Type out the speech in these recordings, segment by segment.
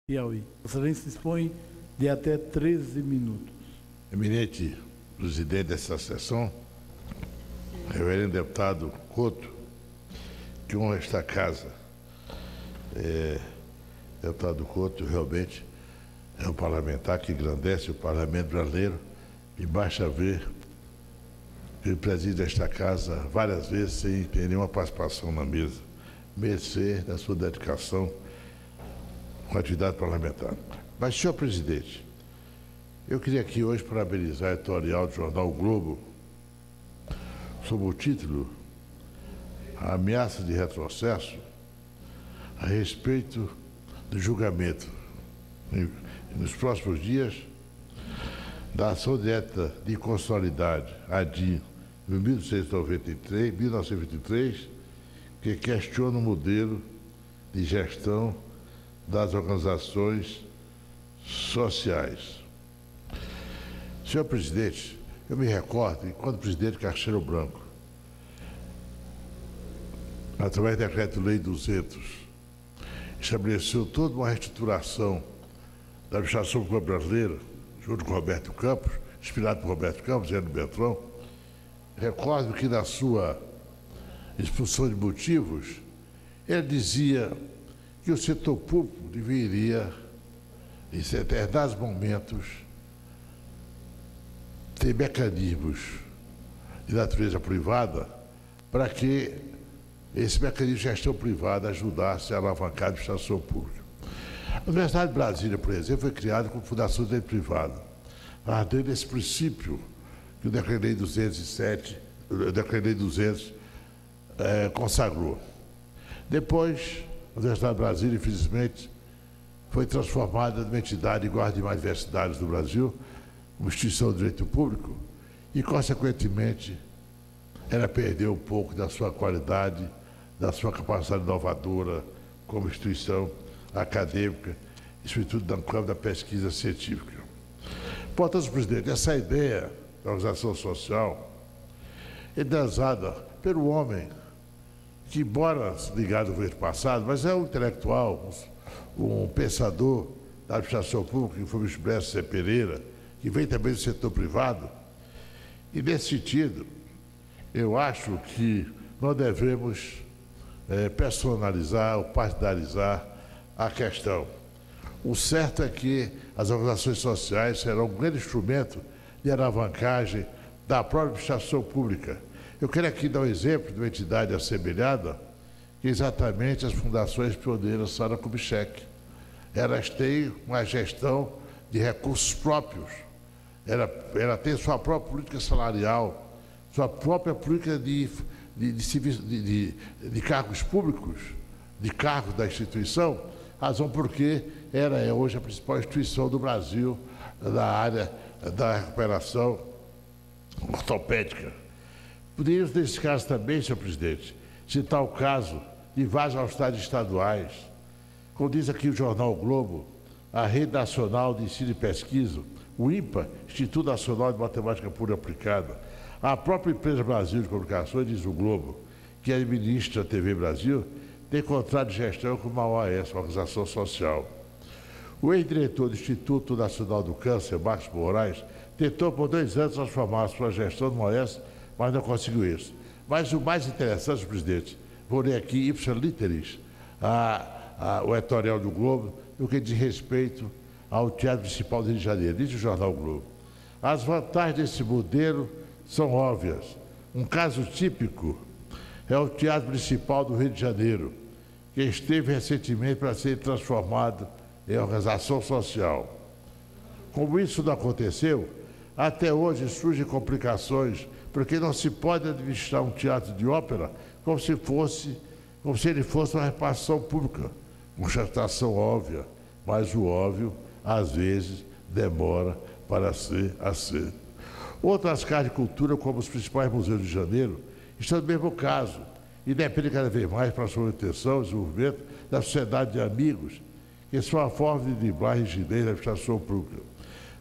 Piauí. Vossa Excelência dispõe de até 13 minutos. Eminente presidente dessa sessão, reverendo deputado Couto, que honra esta casa. Deputado Couto realmente é um parlamentar que engrandece o parlamento brasileiro e basta ver que ele preside esta casa várias vezes sem ter nenhuma participação na mesa, mercê da sua dedicação com a atividade parlamentar. Mas, senhor presidente, eu queria aqui hoje parabenizar o editorial do jornal o Globo sob o título A Ameaça de Retrocesso a respeito do julgamento nos próximos dias da ação direta de inconstitucionalidade ADI de 1923, que questiona o modelo de gestão das organizações sociais. Senhor presidente, eu me recordo, enquanto presidente Cacheiro Branco, através do Decreto-Lei 200, estabeleceu toda uma reestruturação da administração pública brasileira, junto com Roberto Campos, inspirado por Roberto Campos, Zé do Beltrão. Recordo que na sua exposição de motivos, ele dizia que o setor público deveria, em determinados momentos, ter mecanismos de natureza privada para que esse mecanismo de gestão privada ajudasse a alavancar a administração pública. A Universidade de Brasília, por exemplo, foi criada com fundação de direito privado, ardendo esse princípio que o Decreto-Lei 207, o Decreto-Lei 200 consagrou. Depois, a Universidade de Brasília, infelizmente, foi transformada numa entidade igual às demais universidades do Brasil, uma instituição de direito público, e, consequentemente, ela perdeu um pouco da sua qualidade, da sua capacidade inovadora como instituição acadêmica, sobretudo no campo da pesquisa científica. Portanto, presidente, essa ideia da organização social é idealizada pelo homem que, embora ligado ao governo passado, mas é um intelectual, um pensador da administração pública, que foi o Expresso Zé Pereira, que vem também do setor privado. E, nesse sentido, eu acho que nós devemos personalizar ou partidarizar a questão. O certo é que as organizações sociais serão um grande instrumento de alavancagem da própria administração pública. Eu quero aqui dar um exemplo de uma entidade assemelhada, que é exatamente as fundações pioneiras Sara Kubitschek. Elas têm uma gestão de recursos próprios. Ela tem sua própria política salarial, sua própria política de cargos públicos, de cargos da instituição, razão porque ela é hoje a principal instituição do Brasil na área da recuperação ortopédica. Poderíamos, nesse caso também, senhor presidente, citar o caso de várias universidades estaduais. Como diz aqui o jornal o Globo, a Rede Nacional de Ensino e Pesquisa, o INPA, Instituto Nacional de Matemática Pura e Aplicada, a própria empresa Brasil de Comunicações, diz o Globo, que administra a TV Brasil, tem contrato de gestão com uma OAS, uma organização social. O ex-diretor do Instituto Nacional do Câncer, Marcos Moraes, tentou por 2 anos transformar a sua gestão numa OAS, mas não conseguiu isso. Mas o mais interessante, presidente, vou ler aqui, ipsa literis, o editorial do Globo, no que diz respeito ao Teatro Municipal do Rio de Janeiro, diz o jornal Globo. As vantagens desse modelo são óbvias. Um caso típico é o Teatro Municipal do Rio de Janeiro, que esteve recentemente para ser transformado em organização social. Como isso não aconteceu, até hoje surgem complicações, porque não se pode administrar um teatro de ópera como se ele fosse uma repartição pública, com constatação óbvia, mas o óbvio, às vezes, demora para ser aceito. Outras casas de cultura, como os principais museus de Janeiro, estão no mesmo caso e dependem cada vez mais para a sua manutenção e desenvolvimento da sociedade de amigos, que são a forma de driblar a rigidez da administração pública.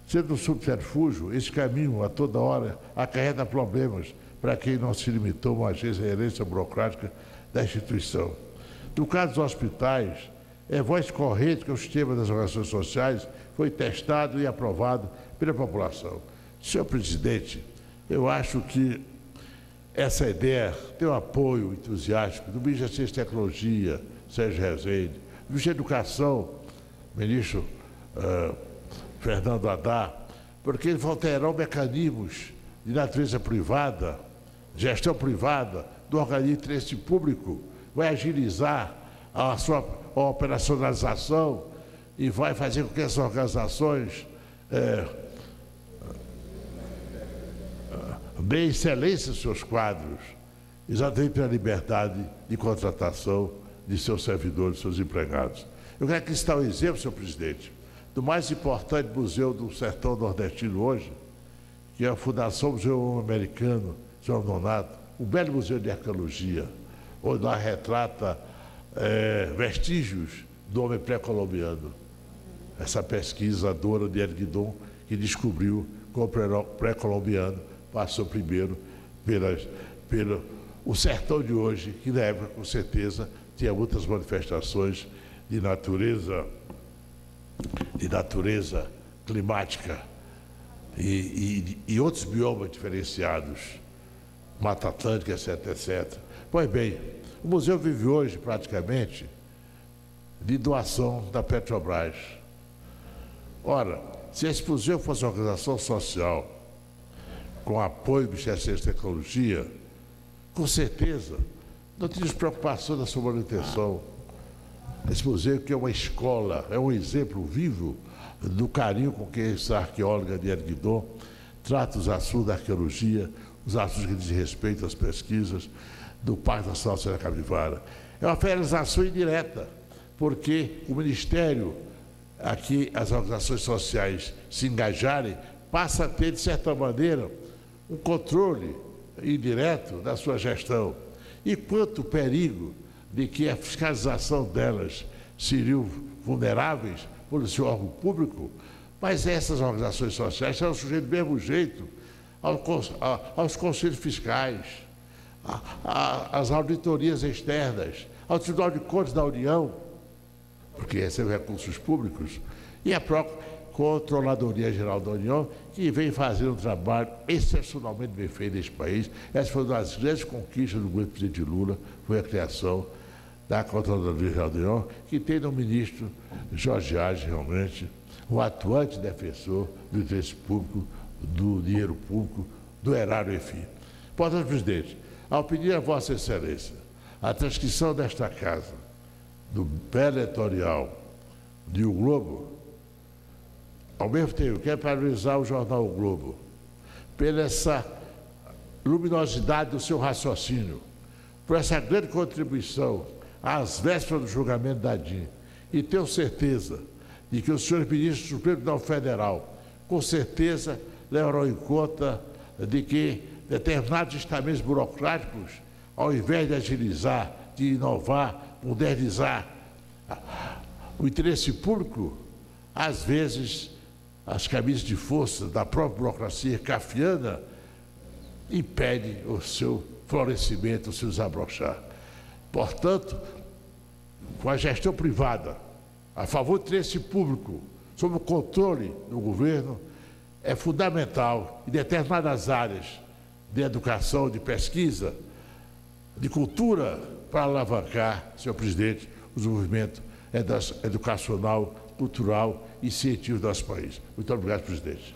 Sendo um subterfúgio, esse caminho, a toda hora, acarreta problemas para quem não se limitou a uma gerência burocrática da instituição. No caso dos hospitais, é voz corrente que o sistema das organizações sociais foi testado e aprovado pela população. Senhor presidente, eu acho que essa ideia tem o apoio entusiástico do ministro da Ciência e Tecnologia, Sérgio Rezende, do ministro da Educação, ministro Fernando Haddad, porque eles vão ter mecanismos de natureza privada, gestão privada, do organismo de interesse público, vai agilizar a sua operacionalização e vai fazer com que essas organizações deem excelência aos seus quadros, exatamente pela liberdade de contratação de seus servidores, de seus empregados. Eu quero aqui citar um exemplo, senhor presidente, do mais importante museu do sertão nordestino hoje, que é a Fundação Museu Americano, senhor Nonato, um belo museu de arqueologia, onde lá retrata vestígios do homem pré-colombiano. Essa pesquisadora de Erguidon, que descobriu que o pré-colombiano passou primeiro pelo o sertão de hoje, que na época, com certeza, tinha muitas manifestações de natureza climática e outros biomas diferenciados, Mata Atlântica, etc, etc. Pois bem, o museu vive hoje, praticamente, de doação da Petrobras. Ora, se esse museu fosse uma organização social, com apoio do Ministério da Ciência e Tecnologia, com certeza, não tínhamos preocupação da sua manutenção. Esse museu, que é uma escola, é um exemplo vivo do carinho com que essa arqueóloga de Erguidon trata os assuntos da arqueologia, os assuntos que dizem respeito às pesquisas do Parque Nacional Serra Capivara. É uma realização indireta, porque o Ministério, aqui as organizações sociais se engajarem, passa a ter, de certa maneira, um controle indireto da sua gestão. E quanto o perigo de que a fiscalização delas seriam vulneráveis por seu órgão público, mas essas organizações sociais serão sujeitas do mesmo jeito aos conselhos fiscais, às auditorias externas, ao Tribunal de Contas da União, porque recebem recursos públicos, e a própria Controladoria Geral da União, que vem fazendo um trabalho excepcionalmente bem feito neste país. Essa foi uma das grandes conquistas do governo do presidente Lula, foi a criação da Controladoria Geral da União, que tem no ministro Jorge Arges, realmente, um atuante defensor do interesse público, do dinheiro público, do erário, enfim. Portanto, presidente, ao pedir a Vossa Excelência a transcrição desta casa, do pré-eleitoral de O Globo, ao mesmo tempo, quero parabenizar o jornal O Globo pela essa luminosidade do seu raciocínio, por essa grande contribuição às vésperas do julgamento da DIN, e tenho certeza de que os senhores ministros do Supremo Tribunal Federal, com certeza, levarão em conta de que determinados estamentos burocráticos, ao invés de agilizar, de inovar, modernizar o interesse público, às vezes as camisas de força da própria burocracia kafkiana impedem o seu florescimento, o seu desabrochar. Portanto, com a gestão privada, a favor do interesse público, sob o controle do governo, é fundamental em determinadas áreas de educação, de pesquisa, de cultura, para alavancar, senhor presidente, o desenvolvimento educacional, cultural e científico do nosso país. Muito obrigado, presidente.